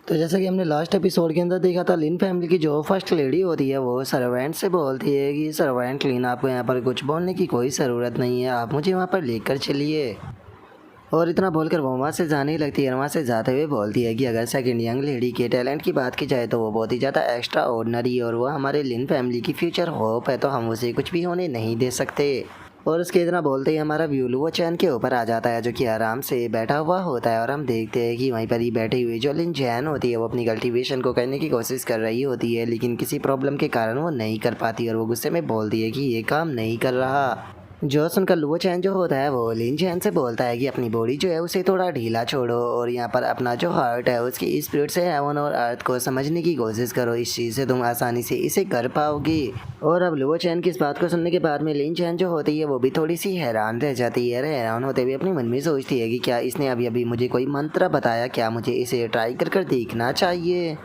तो जैसा कि हमने लास्ट एपिसोड के अंदर देखा था, लिन फैमिली की जो फर्स्ट लेडी होती है वो सर्वेंट से बोलती है कि सर्वेंट लिन, आपको यहाँ पर कुछ बोलने की कोई ज़रूरत नहीं है, आप मुझे वहाँ पर लेकर चलिए। और इतना बोलकर वो वहाँ से जाने लगती है। वहाँ से जाते हुए बोलती है कि अगर सेकंड यंग लेडी के टैलेंट की बात की जाए तो वो बहुत ही ज़्यादा एक्स्ट्रा ऑर्डिनरी और वो हमारे लिन फैमिली की फ्यूचर होप है, तो हम उसे कुछ भी होने नहीं दे सकते। और उसके इतना बोलते ही हमारा व्यू लुओ चैन के ऊपर आ जाता है, जो कि आराम से बैठा हुआ होता है। और हम देखते हैं कि वहीं पर ही बैठी हुई जो लिन चैन होती है वो अपनी कल्टीवेशन को करने की कोशिश कर रही होती है, लेकिन किसी प्रॉब्लम के कारण वो नहीं कर पाती और वो गुस्से में बोलती है कि ये काम नहीं कर रहा। जो सुनकर लुओ चैन जो होता है वो लिन चैन से बोलता है कि अपनी बॉडी जो है उसे थोड़ा ढीला छोड़ो और यहाँ पर अपना जो हार्ट है उसकी स्पिरिट से हेवन और अर्थ को समझने की कोशिश करो, इस चीज़ से तुम आसानी से इसे कर पाओगी। और अब लुओ चैन की इस बात को सुनने के बाद में लिन चैन जो होती है वो भी थोड़ी सी हैरान रह जाती है। हैरान होते हुए अपने मन में सोचती है कि क्या इसने अभी अभी मुझे कोई मंत्र बताया, क्या मुझे इसे ट्राई कर देखना चाहिए।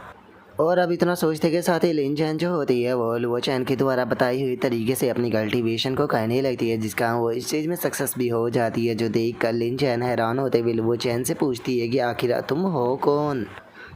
और अब इतना सोचते के साथ ही लिन चैन जो होती है वो लुओ चैन के द्वारा बताई हुई तरीके से अपनी कल्टीवेशन को करने लगती है, जिसका वो इस चीज़ में सक्सेस भी हो जाती है। जो देख कर लिन चैन हैरान होते हुए लुओ चैन से पूछती है कि आखिर तुम हो कौन।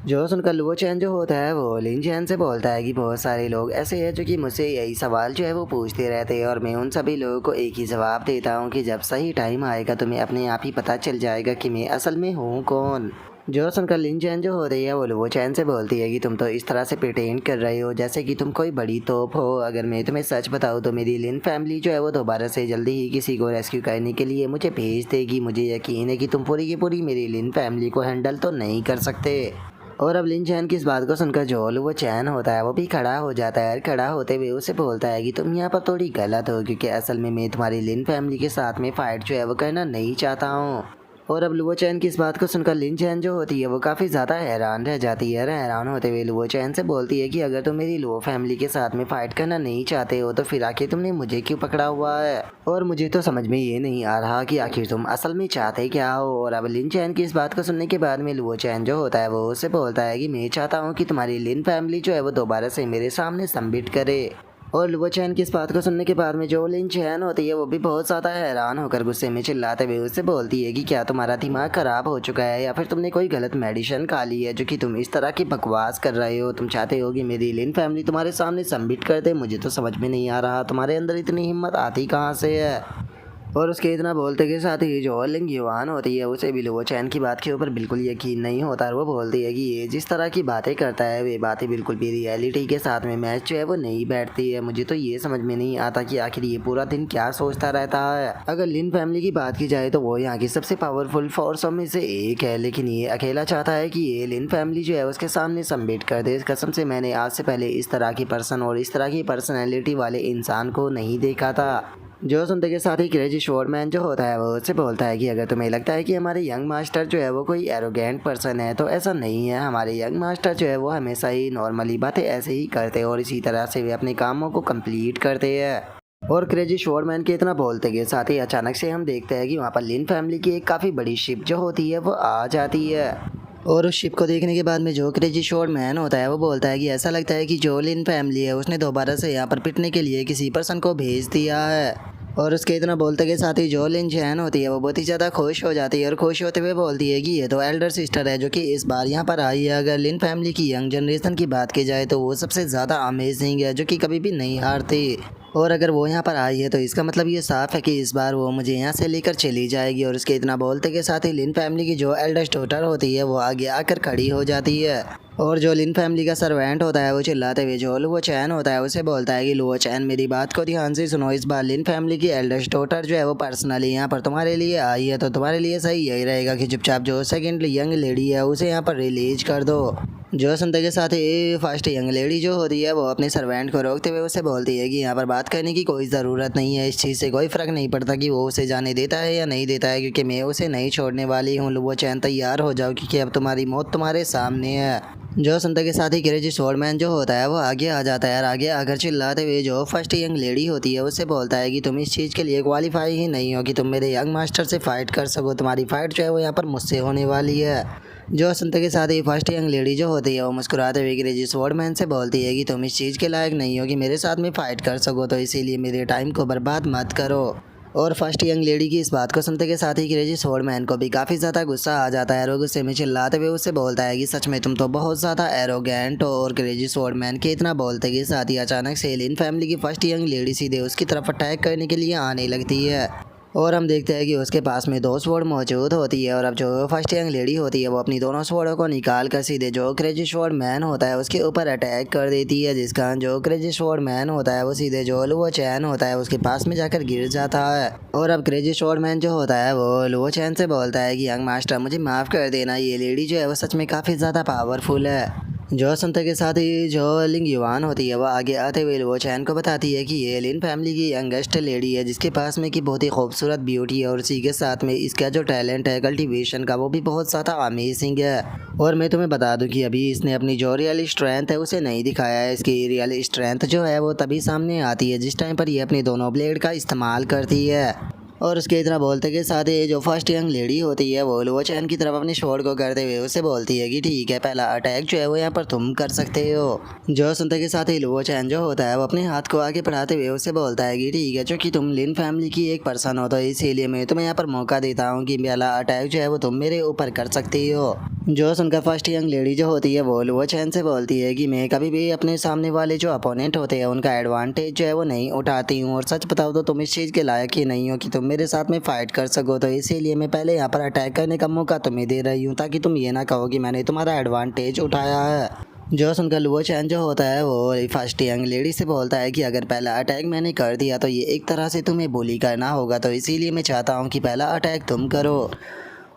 जो सुनकर लुओ चैन जो होता है वो लिन चैन से बोलता है कि बहुत सारे लोग ऐसे हैं जो कि मुझसे यही सवाल जो है वो पूछते रहते हैं और मैं उन सभी लोगों को एक ही जवाब देता हूँ कि जब सही टाइम आएगा तुम्हें अपने आप ही पता चल जाएगा कि मैं असल में हूँ कौन। जो सुनकर लिन चैन जो हो रही है वो लुओ चैन से बोलती है कि तुम तो इस तरह से प्रिटेंड कर रहे हो जैसे कि तुम कोई बड़ी तोप हो। अगर मैं तुम्हें सच बताऊँ तो मेरी लिन फैमिली जो है वो दोबारा से जल्दी ही किसी को रेस्क्यू करने के लिए मुझे भेज देगी। मुझे यकीन है कि तुम पूरी की पूरी मेरी लिन फैमिली को हैंडल तो नहीं कर सकते। और अब लिन चैन की इस बात को सुनकर जो लुओ चैन होता है वो भी खड़ा हो जाता है। खड़ा होते हुए उसे बोलता है कि तुम यहाँ पर थोड़ी गलत हो, क्योंकि असल में मैं तुम्हारी लिन फैमिली के साथ में फाइट जो है वो करना नहीं चाहता हूँ। और अब लुओ चैन की इस बात को सुनकर लिन चैन जो होती है वो काफ़ी ज़्यादा हैरान रह जाती है। हैरान होते हुए लुओ चैन से बोलती है कि अगर तुम मेरी लुओ फैमिली के साथ में फाइट करना नहीं चाहते हो तो फिर आखिर तुमने मुझे क्यों पकड़ा हुआ है। और मुझे तो समझ में ये नहीं आ रहा कि आखिर तुम असल में चाहते क्या हो। और अब लिन चैन की इस बात को सुनने के बाद में लुओ चैन जो होता है वो उससे बोलता है कि मैं चाहता हूँ कि तुम्हारी लिन फैमिली जो है वो दोबारा से मेरे सामने सबमिट करे। और लुओ चैन की इस बात को सुनने के बाद में जो लिन चैन होती है वो भी बहुत ज़्यादा हैरान होकर गुस्से में चिल्लाते हुए उससे बोलती है कि क्या तुम्हारा दिमाग ख़राब हो चुका है या फिर तुमने कोई गलत मेडिसिन खा ली है जो कि तुम इस तरह की बकवास कर रहे हो। तुम चाहते हो कि मेरी लिन फैमिली तुम्हारे सामने सबमिट कर दे। मुझे तो समझ में नहीं आ रहा तुम्हारे अंदर इतनी हिम्मत आती कहाँ से है। और उसके इतना बोलते के साथ ही जो लिंग युवान होती है उसे भी लुओ चैन की बात के ऊपर बिल्कुल यकीन नहीं होता और वो बोलती है कि ये जिस तरह की बातें करता है वे बातें बिल्कुल भी रियलिटी के साथ में मैच जो है वो नहीं बैठती है। मुझे तो ये समझ में नहीं आता कि आखिर ये पूरा दिन क्या सोचता रहता है। अगर लिन फैमिली की बात की जाए तो वो यहाँ की सबसे पावरफुल फोर्सों में से एक है, लेकिन ये अकेला चाहता है कि ये लिन फैमिली जो है उसके सामने सबमिट कर दे। कसम से मैंने आज से पहले इस तरह की पर्सन और इस तरह की पर्सनैलिटी वाले इंसान को नहीं देखा था। जो सुनते के साथ ही क्रेजी शोरमैन जो होता है वो उससे बोलता है कि अगर तुम्हें लगता है कि हमारे यंग मास्टर जो है वो कोई एरोगेंट पर्सन है तो ऐसा नहीं है। हमारे यंग मास्टर जो है वो हमेशा ही नॉर्मली बातें ऐसे ही करते हैं और इसी तरह से वे अपने कामों को कंप्लीट करते हैं। और क्रेजी शोरमैन के इतना बोलते के साथ ही अचानक से हम देखते हैं कि वहाँ पर लिन फैमिली की एक काफ़ी बड़ी शिप जो होती है वो आ जाती है। और उस शिप को देखने के बाद में जो क्रेजी शोर मैन होता है वो बोलता है कि ऐसा लगता है कि जो लिन फैमिली है उसने दोबारा से यहाँ पर पिटने के लिए किसी पर्सन को भेज दिया है। और उसके इतना बोलते के साथ ही जो लिन चैन होती है वो बहुत ही ज़्यादा खुश हो जाती है और खुश होते हुए बोलती है कि ये तो एल्डर सिस्टर है जो कि इस बार यहाँ पर आई है। अगर लिन फैमिली की यंग जनरेशन की बात की जाए तो वो सबसे ज़्यादा अमेजिंग है, जो कि कभी भी नहीं हारती। और अगर वो यहाँ पर आई है तो इसका मतलब ये साफ है कि इस बार वो मुझे यहाँ से लेकर चली जाएगी। और उसके इतना बोलते के साथ ही लिन फैमिली की जो एल्डेस्ट डॉटर होती है वो आगे आकर खड़ी हो जाती है। और जो लिन फैमिली का सर्वेंट होता है वो चिल्लाते हुए जो लुओ चैन होता है उसे बोलता है कि लुओ चैन मेरी बात को ध्यान से सुनो। इस बार लिन फैमिली की एल्डेस्ट डॉटर जो है वो पर्सनली यहाँ पर तुम्हारे लिए आई है, तो तुम्हारे लिए सही यही रहेगा कि चुपचाप जो सेकंड यंग लेडी है उसे यहाँ पर रिलीज कर दो। जो सुनते के साथ ही फर्स्ट यंग लेडी जो होती है वो अपने सर्वेंट को रोकते हुए उसे बोलती है कि यहाँ पर बात करने की कोई ज़रूरत नहीं है। इस चीज़ से कोई फ़र्क नहीं पड़ता कि वो उसे जाने देता है या नहीं देता है, क्योंकि मैं उसे नहीं छोड़ने वाली हूँ। लुओ चैन तैयार हो जाओ क्योंकि अब तुम्हारी मौत तुम्हारे सामने है। जो सुनते के साथ ही क्रेजी शोरमैन जो होता है वो आगे आ जाता है और आगे आकर चिल्लाते हुए जो फर्स्ट यंग लेडी होती है उससे बोलता है कि तुम इस चीज़ के लिए क्वालिफाई ही नहीं हो कि तुम मेरे यंग मास्टर से फाइट कर सको। तुम्हारी फाइट जो है वो यहाँ पर मुझसे होने वाली है। जो सुनते के साथ ही फर्स्ट यंग लेडी जो होती है वो मुस्कुराते हुए क्रेजी शोरमैन से बोलती है कि तुम इस चीज़ के लायक नहीं हो कि मेरे साथ में फाइट कर सको, तो इसीलिए मेरे टाइम को बर्बाद मत करो। और फर्स्ट यंग लेडी की इस बात को सुनते के साथ ही क्रेजी स्वॉर्डमैन को भी काफ़ी ज़्यादा गुस्सा आ जाता है और वो गुस्से में चिल्लाते हुए उससे बोलता है कि सच में तुम तो बहुत ज़्यादा एरोगेंट हो। और क्रेजी स्वॉर्डमैन के इतना बोलते के साथ ही अचानक से लिन फैमिली की फर्स्ट यंग लेडी सीधे उसकी तरफ अटैक करने के लिए आने लगती है और हम देखते हैं कि उसके पास में दो स्वॉर्ड मौजूद होती है। और अब जो फर्स्ट यंग लेडी होती है वो अपनी दोनों स्वॉर्डों को निकाल कर सीधे जो क्रेजी स्वॉर्ड मैन होता है उसके ऊपर अटैक कर देती है, जिसका जो क्रेजी स्वॉर्ड मैन होता है वो सीधे जो लुओ चैन होता है उसके पास में जाकर गिर जाता है। और अब क्रेजी स्वॉर्ड मैन जो होता है वो लुओ चैन से बोलता है कि यंग मास्टर मुझे माफ़ कर देना, ये लेडी जो है वो सच में काफ़ी ज़्यादा पावरफुल है। जो सुनते के साथ ही जो लिंग युवान होती है वह आगे आते हुए लुओ चैन को बताती है कि ये लिन फैमिली की यंगेस्ट लेडी है जिसके पास में कि बहुत ही खूबसूरत ब्यूटी है और इसी के साथ में इसका जो टैलेंट है कल्टीवेशन का वो भी बहुत ज़्यादा अमेजिंग है। और मैं तुम्हें बता दूं कि अभी इसने अपनी जो रियल स्ट्रेंथ है उसे नहीं दिखाया है। इसकी रियल स्ट्रेंथ जो है वो तभी सामने आती है जिस टाइम पर ये अपनी दोनों ब्लेड का इस्तेमाल करती है। और उसके इतना बोलते के साथ ही जो फर्स्ट यंग लेडी होती है वो लुओ चैन की तरफ अपने शॉट को करते हुए उससे बोलती है कि ठीक है, पहला अटैक जो है वो यहाँ पर तुम कर सकते हो। जो सुनते के साथ ही लुओ चैन जो होता है वो अपने हाथ को आगे बढ़ाते हुए उससे बोलता है कि ठीक है, क्योंकि तुम लिन फैमिली की एक पर्सन हो तो इसीलिए मैं तुम्हें यहाँ पर मौका देता हूँ कि पहला अटैक जो है वो तुम मेरे ऊपर कर सकती हो। जो सुनकर फर्स्ट यंग लेडी जो होती है वो लुओ चैन से बोलती है कि मैं कभी भी अपने सामने वाले जो अपोनेंट होते हैं उनका एडवांटेज जो है वो नहीं उठाती हूँ, और सच बताओ तो तुम इस चीज़ के लायक ही नहीं हो कि तुम मेरे साथ में फाइट कर सको, तो इसीलिए मैं पहले यहाँ पर अटैक करने का मौका तुम्हें दे रही हूँ ताकि तुम ये ना कहो कि मैंने तुम्हारा एडवांटेज उठाया है। जो सुनकर लुओ चैन जो होता है वो फर्स्ट यंग लेडी से बोलता है कि अगर पहला अटैक मैंने कर दिया तो ये एक तरह से तुम्हें बुली करना होगा, तो इसीलिए मैं चाहता हूँ कि पहला अटैक तुम करो।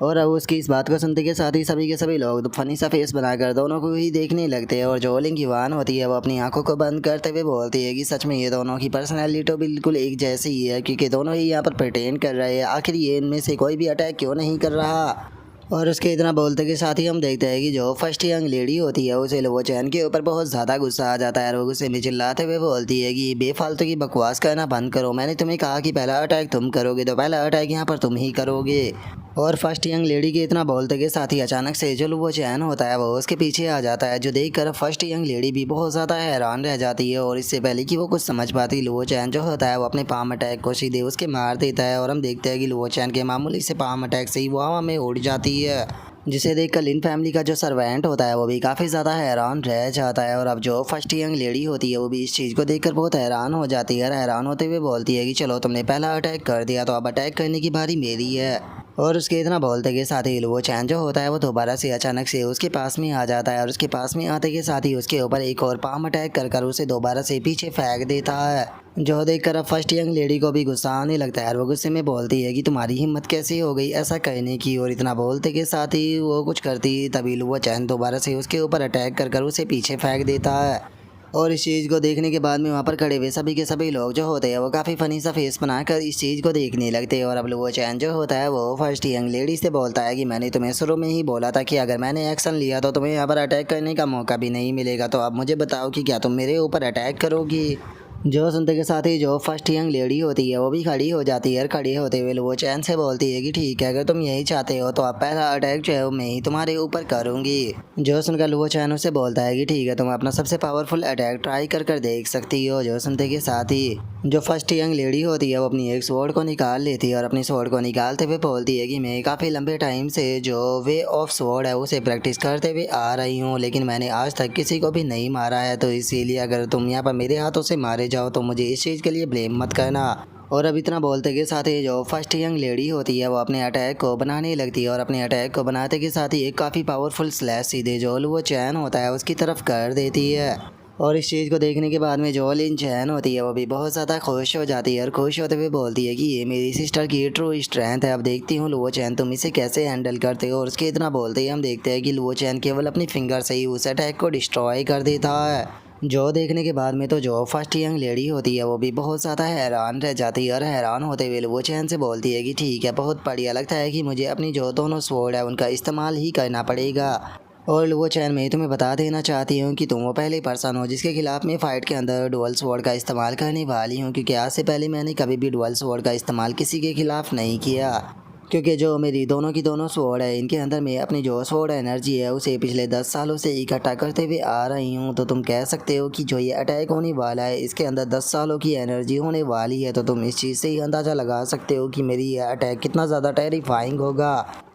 और अब उसकी इस बात को सुनते के साथ ही सभी के सभी लोग फनी सा फेस बनाकर दोनों को ही देखने लगते हैं। और जो लिंग युवान होती है वो अपनी आंखों को बंद करते हुए बोलती है कि सच में ये दोनों की पर्सनैलिटी तो बिल्कुल एक जैसी ही है, क्योंकि दोनों ही यहाँ पर प्रिटेंड कर रहे हैं, आखिर ये इनमें से कोई भी अटैक क्यों नहीं कर रहा। और उसके इतना बोलते के साथ ही हम देखते हैं कि जो फर्स्ट यंग लेडी होती है उसे लुओ चैन के ऊपर बहुत ज़्यादा गुस्सा आ जाता है और वो गुस्से में चिल्लाते हुए बोलती है कि बेफालतू की बकवास करना बंद करो, मैंने तुम्हें कहा कि पहला अटैक तुम करोगे तो पहला अटैक यहाँ पर तुम ही करोगे। और फर्स्ट यंग लेडी के इतना बोलते के साथ ही अचानक से जो लुओ चैन होता है वो उसके पीछे आ जाता है, जो देखकर फर्स्ट यंग लेडी भी बहुत ज़्यादा हैरान रह जाती है। और इससे पहले कि वो कुछ समझ पाती लुओ चैन जो होता है वो अपने पाम अटैक को सीधे उसके मार देता है। और हम देखते हैं कि लुओ चैन के मामूली से पाम अटैक से ही वो हवा में उड़ जाती है, जिसे देखकर लिन फैमिली का जो सर्वेंट होता है वो भी काफ़ी ज़्यादा हैरान रह जाता है। और अब जो फर्स्ट यंग लेडी होती है वो भी इस चीज़ को देखकर बहुत हैरान हो जाती है और हैरान होते हुए बोलती है कि चलो तुमने पहला अटैक कर दिया तो अब अटैक करने की बारी मेरी है। और उसके इतना बोलते के साथ ही लुओ चैन जो होता है वो दोबारा से अचानक से उसके पास में आ जाता है और उसके पास में आते के साथ ही उसके ऊपर एक और पाम अटैक कर उसे दोबारा से पीछे फेंक देता है। जो देखकर अब फर्स्ट यंग लेडी को भी गुस्सा आने लगता है और वो गुस्से में बोलती है कि तुम्हारी हिम्मत कैसे हो गई ऐसा कहने की। और इतना बोलते के साथ ही वो कुछ करती तभी लुओ चैन दोबारा से उसके ऊपर अटैक कर उसे पीछे फेंक देता है। और इस चीज़ को देखने के बाद में वहाँ पर खड़े हुए सभी के सभी लोग जो होते हैं वो काफ़ी फ़नी सा फेस बनाकर इस चीज़ को देखने लगते हैं। और अब लुओ चैन जो होता है वो फर्स्ट यंग लेडी से बोलता है कि मैंने तुम्हें शुरू में ही बोला था कि अगर मैंने एक्शन लिया तो तुम्हें यहाँ पर अटैक करने का मौका भी नहीं मिलेगा, तो अब मुझे बताओ कि क्या तुम मेरे ऊपर अटैक करोगी। जो सुनते के साथ ही जो फर्स्ट यंग लेडी होती है वो भी खड़ी हो जाती है और खड़ी होते हुए लुओ चैन से बोलती है कि ठीक है, अगर तुम यही चाहते हो तो अब पहला अटैक जो है वो मैं ही तुम्हारे ऊपर करूँगी। जो सुनकर लुओ चैन उसे बोलता है कि ठीक है, तुम अपना सबसे पावरफुल अटैक ट्राई कर देख सकती हो। जो सुनते के साथ ही जो फर्स्ट यंग लेडी होती है वो अपनी एक स्वॉर्ड को निकाल लेती है और अपनी स्वॉर्ड को निकालते हुए बोलती है कि मैं काफ़ी लंबे टाइम से जो वे ऑफ स्वॉर्ड है उसे प्रैक्टिस करते हुए आ रही हूँ, लेकिन मैंने आज तक किसी को भी नहीं मारा है, तो इसीलिए अगर तुम यहाँ पर मेरे हाथों से मारे जाओ तो मुझे इस चीज़ के लिए ब्लेम मत करना। और अब इतना बोलते के साथ ही जो फर्स्ट यंग लेडी होती है वो अपने अटैक को बनाने लगती है और अपने अटैक को बनाते के साथ ही एक काफ़ी पावरफुल स्लैश सीधे जो लुओ चैन होता है उसकी तरफ कर देती है। और इस चीज़ को देखने के बाद में जो लिन चैन होती है वो भी बहुत ज़्यादा खुश हो जाती है और खुश होते हुए बोलती है कि ये मेरी सिस्टर की ट्रू स्ट्रेंथ है, अब देखती हूँ लुओ चैन तुम इसे कैसे हैंडल करते हो। और उसके इतना बोलते ही हम देखते हैं कि लुओ चैन केवल अपनी फिंगर से ही उस अटैक को डिस्ट्रॉय कर देता है। जो देखने के बाद में तो जो फर्स्ट यंग लेडी होती है वो भी बहुत ज़्यादा हैरान रह जाती है और हैरान होते हुए लुओ चैन से बोलती है कि ठीक है, बहुत बढ़िया लगता है कि मुझे अपनी जो दोनों स्वॉर्ड है उनका इस्तेमाल ही करना पड़ेगा। और लुओ चैन मैं तुम्हें बता देना चाहती हूँ कि तुम वो पहले पर्सन हो जिसके खिलाफ मैं फ़ाइट के अंदर डुअल स्वॉर्ड का इस्तेमाल करने वाली हूँ, क्योंकि आज से पहले मैंने कभी भी डुअल स्वॉर्ड का इस्तेमाल किसी के खिलाफ नहीं किया। क्योंकि जो मेरी दोनों की दोनों स्वॉर्ड है इनके अंदर मैं अपनी जो स्वॉर्ड एनर्जी है उसे पिछले 10 सालों से इकट्ठा करते हुए आ रही हूँ। तो तुम कह सकते हो कि जो ये अटैक होने वाला है इसके अंदर 10 सालों की एनर्जी होने वाली है। तो तुम इस चीज़ से ही अंदाज़ा लगा सकते हो कि मेरी यह अटैक कितना ज़्यादा टेरिफाइंग होगा।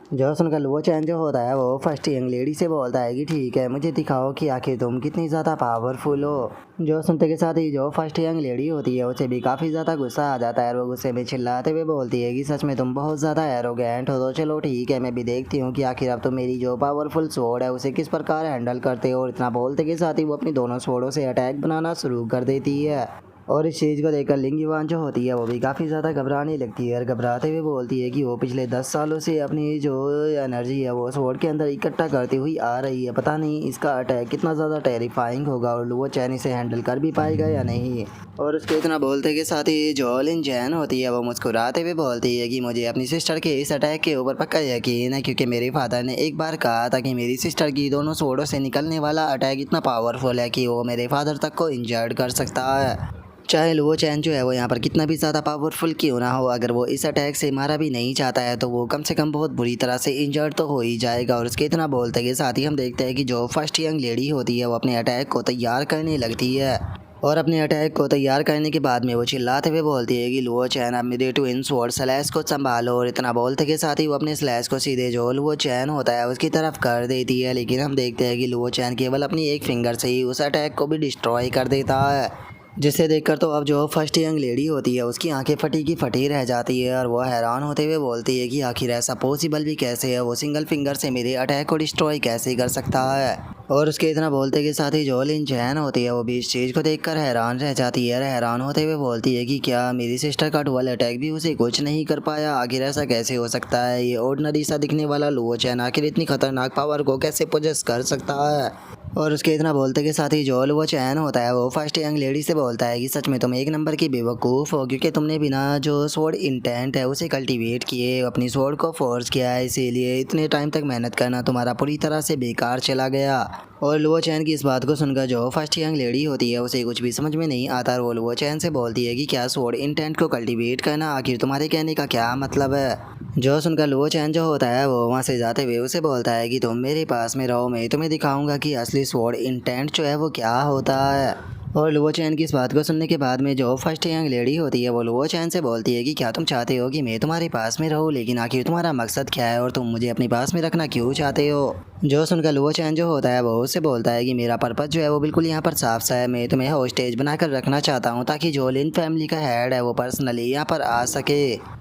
जो सुनकर लुओ चैन जो होता है वो फर्स्ट यंग लेडी से बोलता है कि ठीक है, मुझे दिखाओ कि आखिर तुम कितनी ज़्यादा पावरफुल हो। जो सुनते के साथ ही जो फर्स्ट यंग लेडी होती है उसे भी काफ़ी ज़्यादा गुस्सा आ जाता है और वो गुस्से में चिल्लाते हुए बोलती है कि सच में तुम बहुत ज़्यादा एरोगेंट हो। तो चलो ठीक है, मैं भी देखती हूँ कि आखिर अब तुम मेरी जो पावरफुल स्वॉर्ड है उसे किस प्रकार हैंडल करते हो। और इतना बोलते के साथ ही वो अपनी दोनों स्वॉर्डों से अटैक बनाना शुरू कर देती है। और इस चीज़ को देखकर लिंग युवान जो होती है वो भी काफ़ी ज़्यादा घबराने लगती है और घबराते हुए बोलती है कि वो पिछले 10 सालों से अपनी जो एनर्जी है वो स्वॉर्ड के अंदर इकट्ठा करती हुई आ रही है। पता नहीं इसका अटैक कितना ज़्यादा टेरिफाइंग होगा और लुओ चैन इसे हैंडल कर भी पाएगा या नहीं। और उसके इतना बोलते के साथ ही जो लिन जैन होती है वो मुस्कुराते हुए बोलती है कि मुझे अपनी सिस्टर के इस अटैक के ऊपर पक्का यकीन है, क्योंकि मेरे फादर ने एक बार कहा था कि मेरी सिस्टर की दोनों स्वॉर्डों से निकलने वाला अटैक इतना पावरफुल है कि वो मेरे फादर तक को इंजर्ड कर सकता है। चाहे लुओ चैन जो है वो यहाँ पर कितना भी ज़्यादा पावरफुल क्यों ना हो, अगर वो इस अटैक से मारा भी नहीं चाहता है तो वो कम से कम बहुत बुरी तरह से इंजर्ड तो हो ही जाएगा। और उसके इतना बोलते के साथ ही हम देखते हैं कि जो फर्स्ट यंग लेडी होती है वो अपने अटैक को तैयार करने लगती है। और अपने अटैक को तैयार करने के बाद में वो चिल्लाते हुए बोलती है कि लुओ चैन अब मेरे ट्विन स्वॉर्ड स्लैश को संभालो। और इतना बोलते के साथ ही वो अपने स्लैश को सीधे जो लुओ चैन होता है उसकी तरफ कर देती है। लेकिन हम देखते हैं कि लुओ चैन केवल अपनी एक फिंगर से ही उस अटैक को भी डिस्ट्रॉय कर देता है, जिसे देखकर तो अब जो फर्स्ट यंग लेडी होती है उसकी आंखें फटी की फटी रह जाती है और वो हैरान होते हुए बोलती है कि आखिर ऐसा पॉसिबल भी कैसे है, वो सिंगल फिंगर से मेरे अटैक को डिस्ट्रॉय कैसे कर सकता है। और उसके इतना बोलते के साथ ही जो लिन जैन होती है वो भी इस चीज़ को देखकर हैरान रह जाती है। हैरान होते हुए बोलती है कि क्या मेरी सिस्टर का डुअल अटैक भी उसे कुछ नहीं कर पाया, आखिर ऐसा कैसे हो सकता है। ये ऑर्डिनरी सा दिखने वाला लुओ चैन आखिर इतनी खतरनाक पावर को कैसे पोजेस कर सकता है। और उसके इतना बोलते के साथ ही जो लुओ चैन होता है वो फर्स्ट यंग लेडी से बोलता है कि सच में तुम एक नंबर की बेवकूफ़ हो, क्योंकि तुमने बिना जो स्वॉर्ड इंटेंट है उसे कल्टीवेट किए अपनी स्वॉर्ड को फोर्स किया है, इसीलिए इतने टाइम तक मेहनत करना तुम्हारा पूरी तरह से बेकार चला गया। और लुओ चैन की इस बात को सुनकर जो फर्स्ट यंग लेडी होती है उसे कुछ भी समझ में नहीं आता और वो लुओ चैन से बोलती है कि क्या स्वॉर्ड इंटेंट को कल्टीवेट करना, आखिर तुम्हारे कहने का क्या मतलब है। जो सुनकर लुओ चैन जो होता है वो वहाँ से जाते हुए उसे बोलता है कि तुम मेरे पास में रहो, मैं तुम्हें दिखाऊंगा कि असली स्वॉर्ड इंटेंट जो है वो क्या होता है। और लुओ चैन की इस बात को सुनने के बाद में जो फर्स्ट यंग लेडी होती है वो लुओ चैन से बोलती है कि क्या तुम चाहते हो कि मैं तुम्हारे पास में रहूं, लेकिन आखिर तुम्हारा मकसद क्या है और तुम मुझे अपने पास में रखना क्यों चाहते हो। जो सुनकर लुओ चैन जो होता है वो उससे बोलता है कि मेरा पर्पस जो है वो बिल्कुल यहाँ पर साफ सा है, मैं तुम्हें होस्टेज बनाकर रखना चाहता हूँ ताकि जो लिन फैमिली का हेड है वो पर्सनली यहाँ पर आ सके।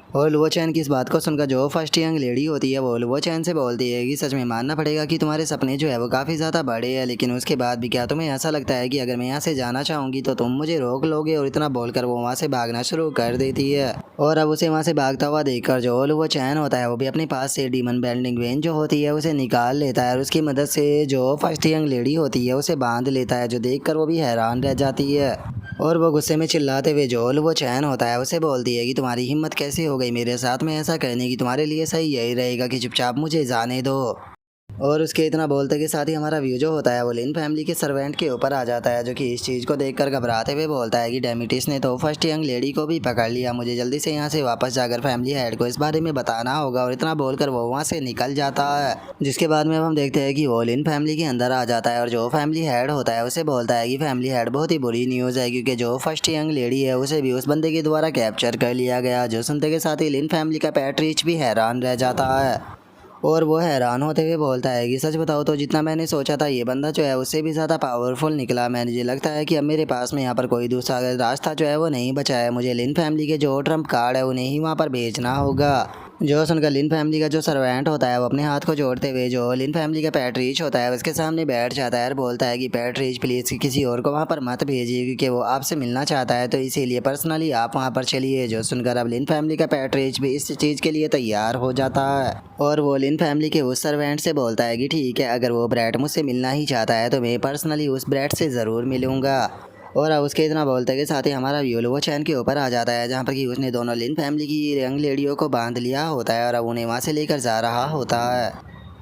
और लुओ चैन की इस बात को सुनकर जो फर्स्ट यंग लेडी होती है वो लुओ चैन से बोलती है कि सच में मानना पड़ेगा कि तुम्हारे सपने जो है वो काफ़ी ज़्यादा बड़े हैं, लेकिन उसके बाद भी क्या तुम्हें ऐसा लगता है कि अगर मैं यहाँ से जाना चाहूँगी तो तुम मुझे रोक लोगे। और इतना बोलकर वो वहाँ से भागना शुरू कर देती है। और अब उसे वहाँ से भागता हुआ देखकर जो लुओ चैन होता है वो भी अपने पास से डीमन बेंडिंग वेन जो होती है उसे निकाल लेता है और उसकी मदद से जो फर्स्ट यंग लेडी होती है उसे बांध लेता है, जो देखकर वो भी हैरान रह जाती है। और वो गुस्से में चिल्लाते हुए जो लुओ चैन होता है उसे बोलती है कि तुम्हारी हिम्मत कैसे हो गई मेरे साथ में ऐसा करने की, तुम्हारे लिए सही यही रहेगा कि चुपचाप मुझे जाने दो। और उसके इतना बोलते के साथ ही हमारा व्यू जो होता है वो लिन फैमिली के सर्वेंट के ऊपर आ जाता है, जो कि इस चीज़ को देखकर घबराते हुए बोलता है कि डेमिटिस ने तो फर्स्ट यंग लेडी को भी पकड़ लिया, मुझे जल्दी से यहाँ से वापस जाकर फैमिली हेड को इस बारे में बताना होगा। और इतना बोलकर वो वहाँ से निकल जाता है, जिसके बाद में अब हम देखते हैं कि वो लिन फैमिली के अंदर आ जाता है और जो फैमिली हेड होता है उसे बोलता है कि फैमिली हेड बहुत ही बुरी न्यूज़ है, क्योंकि जो फर्स्ट यंग लेडी है उसे भी उस बंदे के द्वारा कैप्चर कर लिया गया। जो सुनते के साथ ही लिन फैमिली का पैट्रिच भी हैरान रह जाता है और वो हैरान होते हुए बोलता है कि सच बताओ तो जितना मैंने सोचा था ये बंदा जो है उससे भी ज़्यादा पावरफुल निकला। मुझे लगता है कि अब मेरे पास में यहाँ पर कोई दूसरा रास्ता जो है वो नहीं बचा है, मुझे लिन फैमिली के जो ट्रम्प कार्ड है उन्हें ही वहाँ पर भेजना होगा। जो सुनकर लिन फैमिली का जो सर्वेंट होता है वो अपने हाथ को जोड़ते हुए जो लिन फैमिली का पैट्रिच होता है उसके सामने बैठ जाता है और बोलता है कि पैट्रिच प्लीज़ किसी और को वहाँ पर मत भेजिए, क्योंकि वो आपसे मिलना चाहता है, तो इसीलिए पर्सनली आप वहाँ पर चलिए। जो सुनकर अब लिन फैमिली का पैट्रिच भी इस चीज़ के लिए तैयार हो जाता है और वो लिन फैमिली के उस सर्वेंट से बोलता है कि ठीक है, अगर वो ब्रैट मुझसे मिलना ही चाहता है तो मैं पर्सनली उस ब्रैट से ज़रूर मिलूँगा। और अब उसके इतना बोलते के साथ ही हमारा व्यू लुओ चैन के ऊपर आ जाता है, जहाँ पर कि उसने दोनों लिन फैमिली की यंग लेडियों को बांध लिया होता है और अब उन्हें वहाँ से लेकर जा रहा होता है।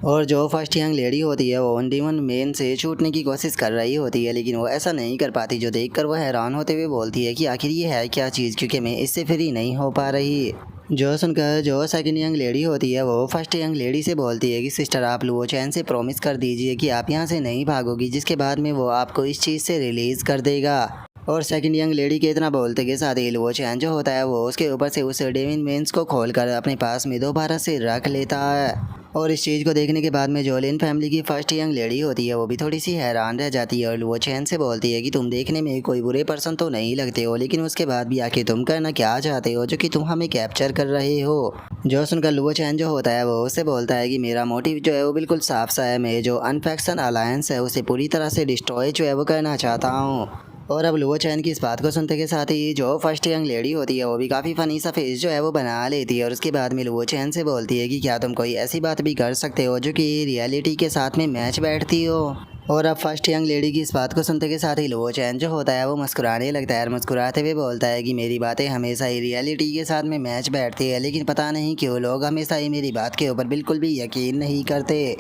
और जो फर्स्ट यंग लेडी होती है वो उन डीमन मैन से छूटने की कोशिश कर रही होती है, लेकिन वो ऐसा नहीं कर पाती, जो देखकर वो हैरान होते हुए बोलती है कि आखिर ये है क्या चीज़, क्योंकि मैं इससे फ्री नहीं हो पा रही। जो सुनकर जो सेकंड यंग लेडी होती है वो फर्स्ट यंग लेडी से बोलती है कि सिस्टर, आप लुओ चैन से प्रॉमिस कर दीजिए कि आप यहाँ से नहीं भागोगी, जिसके बाद में वो आपको इस चीज़ से रिलीज़ कर देगा। और सेकंड यंग लेडी के इतना बोलते के साथ ही लुओ चैन जो होता है वो उसके ऊपर से उस डेविन मेंस को खोलकर अपने पास में दोबारा से रख लेता है। और इस चीज़ को देखने के बाद में जो लिन फैमिली की फर्स्ट यंग लेडी होती है वो भी थोड़ी सी हैरान रह जाती है और लुओ चैन से बोलती है कि तुम देखने में कोई बुरे पर्सन तो नहीं लगते हो, लेकिन उसके बाद भी आखिर तुम करना क्या चाहते हो जो कि तुम हमें कैप्चर कर रहे हो। जो सुनकर लुओ चैन जो होता है वो उससे बोलता है कि मेरा मोटिव जो है वो बिल्कुल साफ सा है, मैं जो अनफैक्शन अलायंस है उसे पूरी तरह से डिस्ट्रॉय जो है वो करना चाहता हूँ। और अब लुओ चैन की इस बात को सुनते के साथ ही जो फर्स्ट यंग लेडी होती है वो भी काफ़ी फ़नी सा फेस जो है वो बना लेती है और उसके बाद में लुओ चैन से बोलती है कि क्या तुम कोई ऐसी बात भी कर सकते हो जो कि रियलिटी के साथ में मैच बैठती हो। और अब फर्स्ट यंग लेडी की इस बात को सुनते के साथ ही लुओ चैन जो होता है वो मुस्कुराने लगता है और मुस्कुराते हुए बोलता है कि मेरी बातें हमेशा ही रियलिटी के साथ में मैच बैठती है, लेकिन पता नहीं क्यों लोग हमेशा ही मेरी बात के ऊपर बिल्कुल भी यकीन नहीं करते।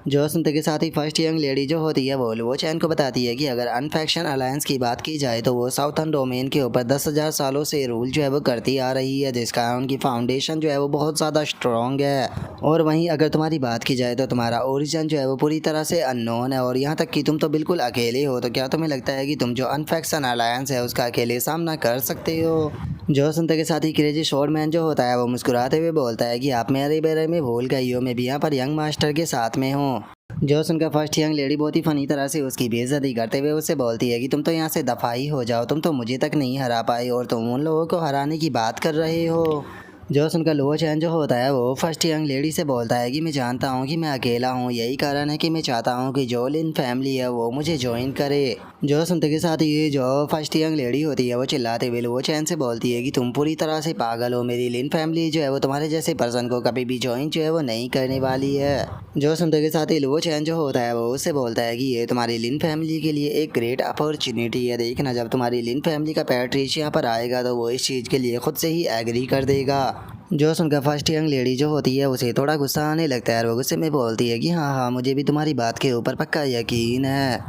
जो सुनते के साथ ही फर्स्ट यंग लेडी जो होती है वो लुओ चैन को बताती है कि अगर अनफैक्शन अलायंस की बात की जाए तो वो साउथर्न डोमेन के ऊपर 10,000 सालों से रूल जो है वो करती आ रही है, जिसका उनकी फाउंडेशन जो है वो बहुत ज़्यादा स्ट्रॉन्ग है। और वहीं अगर तुम्हारी बात की जाए तो तुम्हारा ओरिजिन जो है वो पूरी तरह से अननोन है और यहाँ तक कि तुम तो बिल्कुल अकेले हो। तो क्या तुम्हें लगता है कि तुम जो अनफैक्शन अलायंस है उसका अकेले सामना कर सकते हो? जो सुनते के साथ ही क्रेजी शॉर्ट मैन जो होता है वो मुस्कुराते हुए बोलता है कि आप मेरे बारे में भूल गई हो, मैं भी यहाँ पर यंग मास्टर के साथ में हूँ। जो सुनकर फर्स्ट यंग लेडी बहुत ही फनी तरह से उसकी बेइज्जती करते हुए उससे बोलती है कि तुम तो यहाँ से दफा ही हो जाओ, तुम तो मुझे तक नहीं हरा पाई और तुम उन लोगों को हराने की बात कर रहे हो। जो सुनकर लुओ चैन जो होता है वो फर्स्ट यंग लेडी से बोलता है कि मैं जानता हूँ कि मैं अकेला हूँ, यही कारण है कि मैं चाहता हूँ कि जो लिन फैमिली है वो मुझे ज्वाइन करे। जो सुनते के साथ ये जो फर्स्ट यंग लेडी होती है वो चिल्लाते हुए लुओ चैन से बोलती है कि तुम पूरी तरह से पागल हो, मेरी लिन फैमिली जो है वो तुम्हारे जैसे पर्सन को कभी भी ज्वाइन जो है वो नहीं करने वाली है। जो सुनते के साथ ही लुओ चैन जो होता है वो उससे बोलता है कि ये तुम्हारी लिन फैमिली के लिए एक ग्रेट अपॉर्चुनिटी है, देखना जब तुम्हारी लिन फैमिली का पैट्रिश यहाँ पर आएगा तो वो इस चीज़ के लिए खुद से ही एग्री कर देगा। जो सुनकर फर्स्ट यंग लेडी जो होती है उसे थोड़ा गुस्सा आने लगता है और वो गुस्से में बोलती है कि हाँ मुझे भी तुम्हारी बात के ऊपर पक्का यकीन है।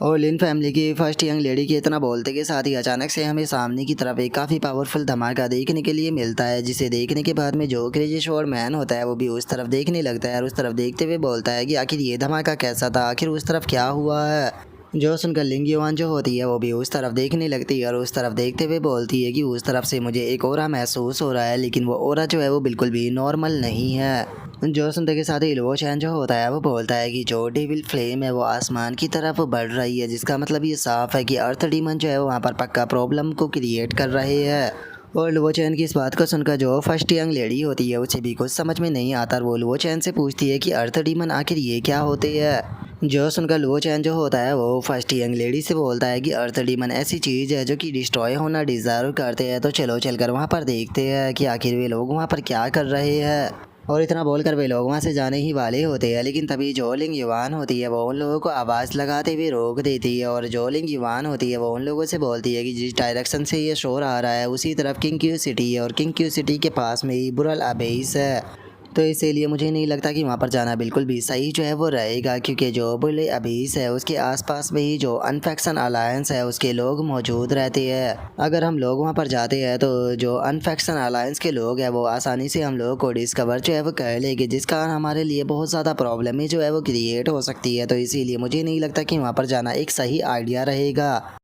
और लिन फैमिली की फर्स्ट यंग लेडी के इतना बोलते के साथ ही अचानक से हमें सामने की तरफ एक काफ़ी पावरफुल धमाका देखने के लिए मिलता है, जिसे देखने के बाद में जो क्रेजी शॉर्ट मैन होता है वो भी उस तरफ देखने लगता है और उस तरफ देखते हुए बोलता है कि आखिर ये धमाका कैसा था, आखिर उस तरफ क्या हुआ है। जो सुनकर लिंग युआन जो होती है वो भी उस तरफ देखने लगती है और उस तरफ देखते हुए बोलती है कि उस तरफ से मुझे एक ओरा महसूस हो रहा है, लेकिन वो ओरा जो है वो बिल्कुल भी नॉर्मल नहीं है। जो सुनते के साथ ही लुओ चैन जो होता है वो बोलता है कि जो डेविल फ्लेम है वो आसमान की तरफ बढ़ रही है, जिसका मतलब ये साफ है कि अर्थ डीमन जो है वो वहाँ पर पक्का प्रॉब्लम को क्रिएट कर रहे हैं। और लुओ चैन की इस बात को सुनकर जो फर्स्ट यंग लेडी होती है उसे भी कुछ समझ में नहीं आता और वो लुओ चैन से पूछती है कि अर्थ डीमन आखिर ये क्या होते हैं। जो सुनकर लुओ चैन जो होता है वो फर्स्ट यंग लेडी से बोलता है कि अर्थ डीमन ऐसी चीज़ है जो कि डिस्ट्रॉय होना डिज़र्व करते हैं, तो चलो चलकर वहाँ पर देखते हैं कि आखिर वे लोग वहाँ पर क्या कर रहे हैं। और इतना बोलकर वे लोग वहाँ से जाने ही वाले होते हैं, लेकिन तभी जो लिंग युआन होती है वो उन लोगों को आवाज़ लगाते हुए रोक देती है और जो लिंग युआन होती है वो उन लोगों से बोलती है कि जिस डायरेक्शन से ये शोर आ रहा है उसी तरफ किंग क्यू सिटी है और किंग क्यू सिटी के पास में ही बुरल अबेस है, तो इसीलिए मुझे नहीं लगता कि वहाँ पर जाना बिल्कुल भी सही जो है वो रहेगा, क्योंकि जो बुरल अबेस है उसके आसपास में ही जो अनफैक्शन अलायंस है उसके लोग मौजूद रहते हैं। अगर हम लोग वहाँ पर जाते हैं तो जो अनफैक्शन अलायंस के लोग हैं वो आसानी से हम लोगों को डिस्कवर जो है वो कर लेंगे, जिस कारण हमारे लिए बहुत ज़्यादा प्रॉब्लम ही जो है वो क्रिएट हो सकती है, तो इसीलिए मुझे नहीं लगता कि वहाँ पर जाना एक सही आइडिया रहेगा।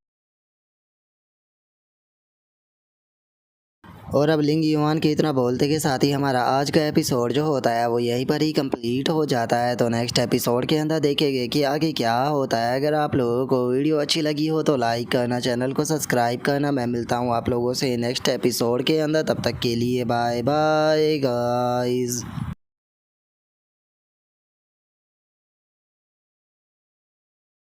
और अब लिंग युआन के इतना बोलते के साथ ही हमारा आज का एपिसोड जो होता है वो यहीं पर ही कंप्लीट हो जाता है, तो नेक्स्ट एपिसोड के अंदर देखेंगे कि आगे क्या होता है। अगर आप लोगों को वीडियो अच्छी लगी हो तो लाइक करना, चैनल को सब्सक्राइब करना। मैं मिलता हूँ आप लोगों से नेक्स्ट एपिसोड के अंदर, तब तक के लिए बाय बाय गाइस।